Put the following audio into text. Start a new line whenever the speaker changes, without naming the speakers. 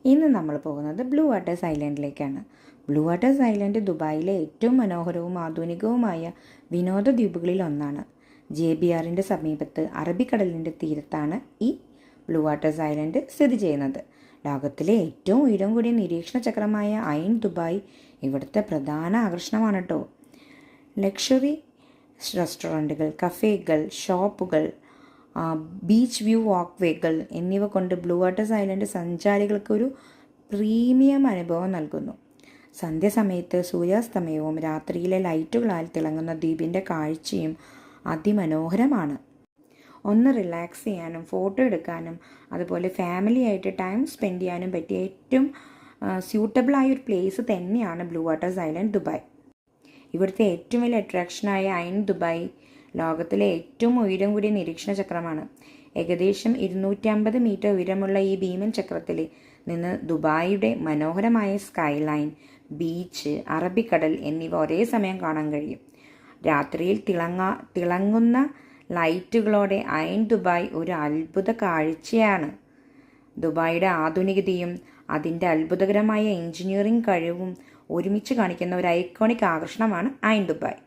ഇന്ന് നമ്മൾ പോകുന്നത് ബ്ലൂ വാട്ടേഴ്സ് ഐലൻഡിലേക്കാണ്. ബ്ലൂ വാട്ടേഴ്സ് ഐലൻഡ് ദുബായിലെ ഏറ്റവും മനോഹരവും ആധുനികവുമായ വിനോദ ദ്വീപുകളിൽ ഒന്നാണ്. JBRന്റെ സമീപത്ത് അറബിക്കടലിൻ്റെ തീരത്താണ് ഈ ബ്ലൂ വാട്ടേഴ്സ് ഐലൻഡ് സ്ഥിതി ചെയ്യുന്നത്. ലോകത്തിലെ ഏറ്റവും ഉയരം കൂടിയ നിരീക്ഷണ ചക്രമായ ഐൻ ദുബായ് ഇവിടുത്തെ പ്രധാന ആകർഷണമാണ് കേട്ടോ. ലക്ഷറി റെസ്റ്റോറൻറ്റുകൾ, കഫേകൾ, ഷോപ്പുകൾ, ബീച്ച് വ്യൂ വാക്ക് വേകൾ എന്നിവ കൊണ്ട് ബ്ലൂ വാട്ടേഴ്സ് ഐലൻഡ് സഞ്ചാരികൾക്കൊരു പ്രീമിയം അനുഭവം നൽകുന്നു. സന്ധ്യാസമയത്ത് സൂര്യാസ്തമയവും രാത്രിയിലെ ലൈറ്റുകളാൽ തിളങ്ങുന്ന ദ്വീപിൻ്റെ കാഴ്ചയും അതിമനോഹരമാണ്. ഒന്ന് റിലാക്സ് ചെയ്യാനും ഫോട്ടോ എടുക്കാനും അതുപോലെ ഫാമിലിയായിട്ട് ടൈം സ്പെൻഡ് ചെയ്യാനും പറ്റിയ ഏറ്റവും സ്യൂട്ടബിളായ ഒരു പ്ലേസ് തന്നെയാണ് ബ്ലൂ വാട്ടേഴ്സ് ഐലൻഡ് ദുബായ്. ഇവിടുത്തെ ഏറ്റവും വലിയ അട്രാക്ഷനായ ഐൻ ദുബായ് ലോകത്തിലെ ഏറ്റവും ഉയരം കൂടിയ നിരീക്ഷണ ചക്രമാണ്. ഏകദേശം 250 മീറ്റർ ഉയരമുള്ള ഈ ഭീമൻ ചക്രത്തിൽ നിന്ന് ദുബായിയുടെ മനോഹരമായ സ്കൈ ലൈൻ, ബീച്ച്, അറബിക്കടൽ എന്നിവ ഒരേ സമയം കാണാൻ കഴിയും. രാത്രിയിൽ തിളങ്ങുന്ന ലൈറ്റുകളോടെ ഐൻ ദുബായ് ഒരു അത്ഭുത കാഴ്ചയാണ്. ദുബായിയുടെ ആധുനികതയും അതിൻ്റെ അത്ഭുതകരമായ എഞ്ചിനീയറിംഗ് കഴിവും ഒരുമിച്ച് കാണിക്കുന്ന ഒരു ഐക്കോണിക് ആകർഷണമാണ് ഐൻ ദുബായ്.